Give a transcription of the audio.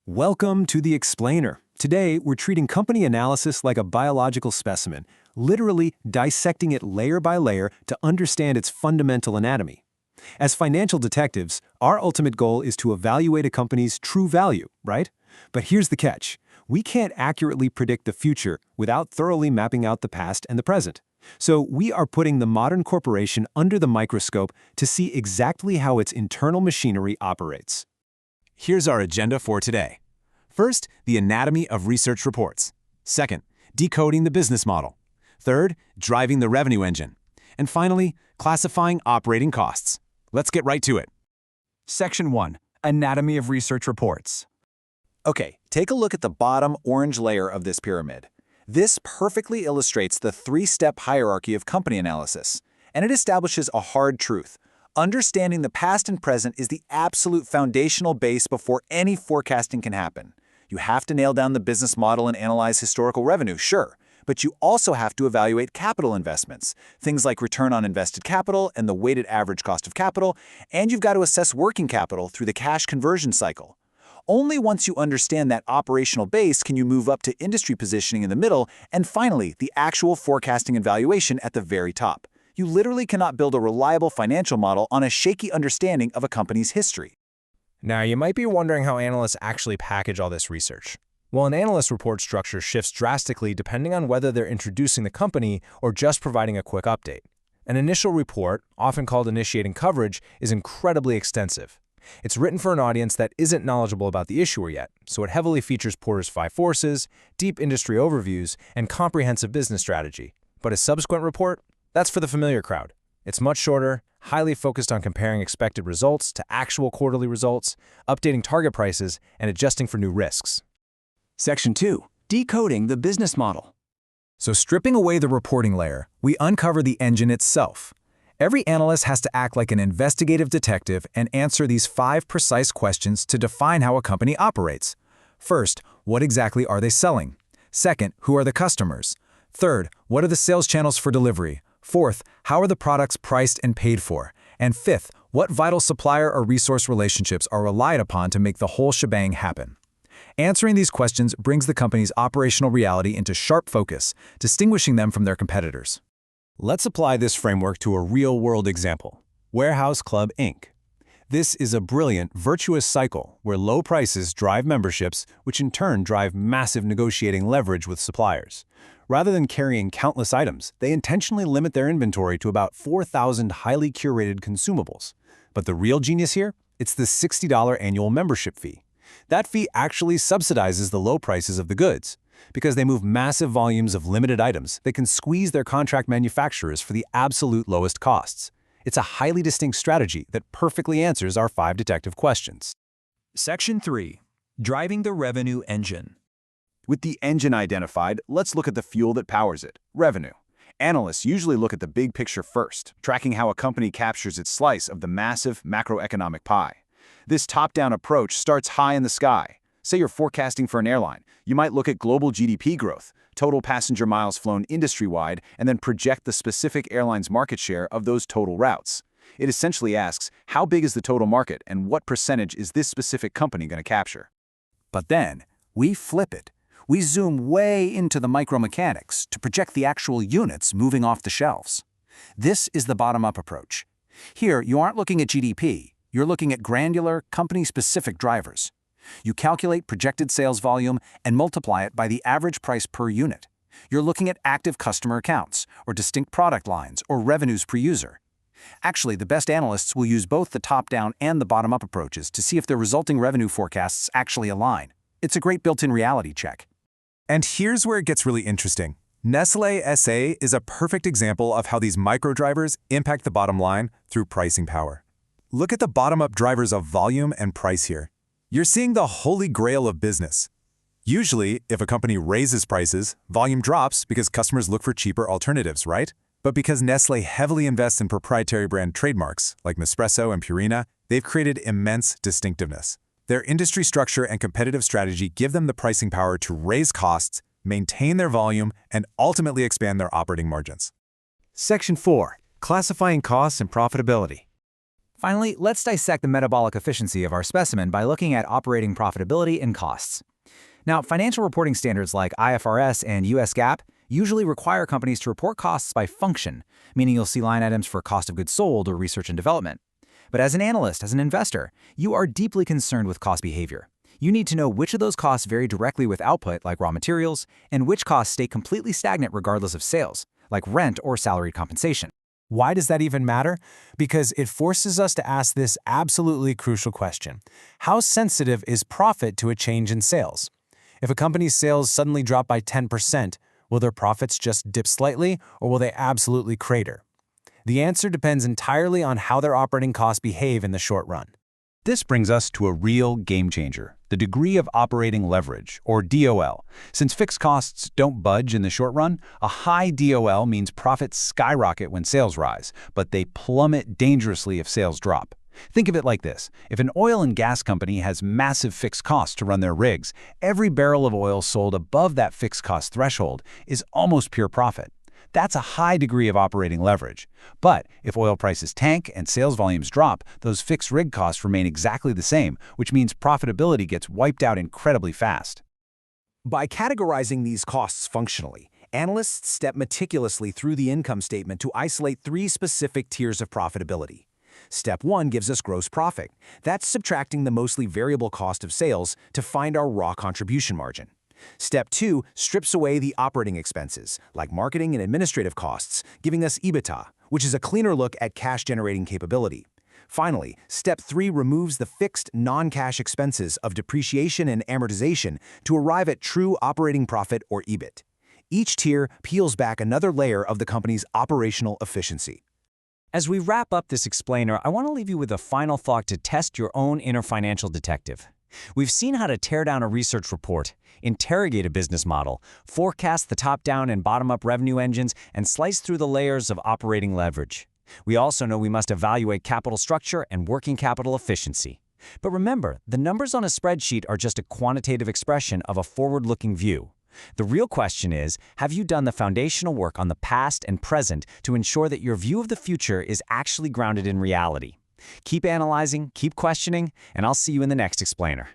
Welcome to The Explainer. Today, we're treating company analysis like a biological specimen, literally dissecting it layer by layer to understand its fundamental anatomy. As financial detectives, our ultimate goal is to evaluate a company's true value, right? But here's the catch. We can't accurately predict the future without thoroughly mapping out the past and the present. So we are putting the modern corporation under the microscope to see exactly how its internal machinery operates. Here's our agenda for today. First, the anatomy of research reports. Second, decoding the business model. Third, driving the revenue engine. And finally, classifying operating costs. Let's get right to it. Section 1. Anatomy of Research Reports. Okay, take a look at the bottom orange layer of this pyramid. This perfectly illustrates the three-step hierarchy of company analysis, and it establishes a hard truth. Understanding the past and present is the absolute foundational base before any forecasting can happen. You have to nail down the business model and analyze historical revenue, sure, but you also have to evaluate capital investments, things like return on invested capital and the weighted average cost of capital, and you've got to assess working capital through the cash conversion cycle. Only once you understand that operational base can you move up to industry positioning in the middle, and finally, the actual forecasting and valuation at the very top. You literally cannot build a reliable financial model on a shaky understanding of a company's history. Now, you might be wondering how analysts actually package all this research. Well, an analyst report structure shifts drastically depending on whether they're introducing the company or just providing a quick update. An initial report, often called initiating coverage, is incredibly extensive. It's written for an audience that isn't knowledgeable about the issuer yet, so it heavily features Porter's 5 forces, deep industry overviews, and comprehensive business strategy. But a subsequent report? That's for the familiar crowd. It's much shorter, highly focused on comparing expected results to actual quarterly results, updating target prices, and adjusting for new risks. Section 2. Decoding the business model. So stripping away the reporting layer, we uncover the engine itself. Every analyst has to act like an investigative detective and answer these 5 precise questions to define how a company operates. First, what exactly are they selling? Second, who are the customers? Third, what are the sales channels for delivery? Fourth, how are the products priced and paid for? And fifth, what vital supplier or resource relationships are relied upon to make the whole shebang happen? Answering these questions brings the company's operational reality into sharp focus, distinguishing them from their competitors. Let's apply this framework to a real-world example. Warehouse Club, Inc. This is a brilliant, virtuous cycle where low prices drive memberships, which in turn drive massive negotiating leverage with suppliers. Rather than carrying countless items, they intentionally limit their inventory to about 4,000 highly curated consumables. But the real genius here? It's the $60 annual membership fee. That fee actually subsidizes the low prices of the goods. Because they move massive volumes of limited items, they can squeeze their contract manufacturers for the absolute lowest costs. It's a highly distinct strategy that perfectly answers our 5 detective questions. Section 3. Driving the revenue engine. With the engine identified, let's look at the fuel that powers it, revenue. Analysts usually look at the big picture first, tracking how a company captures its slice of the massive macroeconomic pie. This top-down approach starts high in the sky. Say you're forecasting for an airline. You might look at global GDP growth, total passenger miles flown industry-wide, and then project the specific airline's market share of those total routes. It essentially asks, how big is the total market and what percentage is this specific company going to capture? But then, we flip it. We zoom way into the micromechanics to project the actual units moving off the shelves. This is the bottom-up approach. Here, you aren't looking at GDP. You're looking at granular, company-specific drivers. You calculate projected sales volume and multiply it by the average price per unit. You're looking at active customer accounts, or distinct product lines, or revenues per user. Actually, the best analysts will use both the top-down and the bottom-up approaches to see if their resulting revenue forecasts actually align. It's a great built-in reality check. And here's where it gets really interesting. Nestlé SA is a perfect example of how these micro-drivers impact the bottom line through pricing power. Look at the bottom-up drivers of volume and price here. You're seeing the holy grail of business. Usually, if a company raises prices, volume drops because customers look for cheaper alternatives, right? But because Nestlé heavily invests in proprietary brand trademarks, like Nespresso and Purina, they've created immense distinctiveness. Their industry structure and competitive strategy give them the pricing power to raise costs, maintain their volume, and ultimately expand their operating margins. Section 4. Classifying costs and profitability. Finally, let's dissect the metabolic efficiency of our specimen by looking at operating profitability and costs. Now, financial reporting standards like IFRS and US GAAP usually require companies to report costs by function, meaning you'll see line items for cost of goods sold or research and development. But as an analyst, as an investor, you are deeply concerned with cost behavior. You need to know which of those costs vary directly with output, like raw materials, and which costs stay completely stagnant regardless of sales, like rent or salaried compensation. Why does that even matter? Because it forces us to ask this absolutely crucial question. How sensitive is profit to a change in sales? If a company's sales suddenly drop by 10%, will their profits just dip slightly, or will they absolutely crater? The answer depends entirely on how their operating costs behave in the short run. This brings us to a real game changer, the degree of operating leverage, or DOL. Since fixed costs don't budge in the short run, a high DOL means profits skyrocket when sales rise, but they plummet dangerously if sales drop. Think of it like this. If an oil and gas company has massive fixed costs to run their rigs, every barrel of oil sold above that fixed cost threshold is almost pure profit. That's a high degree of operating leverage. But if oil prices tank and sales volumes drop, those fixed rig costs remain exactly the same, which means profitability gets wiped out incredibly fast. By categorizing these costs functionally, analysts step meticulously through the income statement to isolate 3 specific tiers of profitability. Step 1 gives us gross profit. That's subtracting the mostly variable cost of sales to find our raw contribution margin. Step 2 strips away the operating expenses, like marketing and administrative costs, giving us EBITDA, which is a cleaner look at cash-generating capability. Finally, Step 3 removes the fixed non-cash expenses of depreciation and amortization to arrive at true operating profit or EBIT. Each tier peels back another layer of the company's operational efficiency. As we wrap up this explainer, I want to leave you with a final thought to test your own inner financial detective. We've seen how to tear down a research report, interrogate a business model, forecast the top-down and bottom-up revenue engines, and slice through the layers of operating leverage. We also know we must evaluate capital structure and working capital efficiency. But remember, the numbers on a spreadsheet are just a quantitative expression of a forward-looking view. The real question is, have you done the foundational work on the past and present to ensure that your view of the future is actually grounded in reality? Keep analyzing, keep questioning, and I'll see you in the next explainer.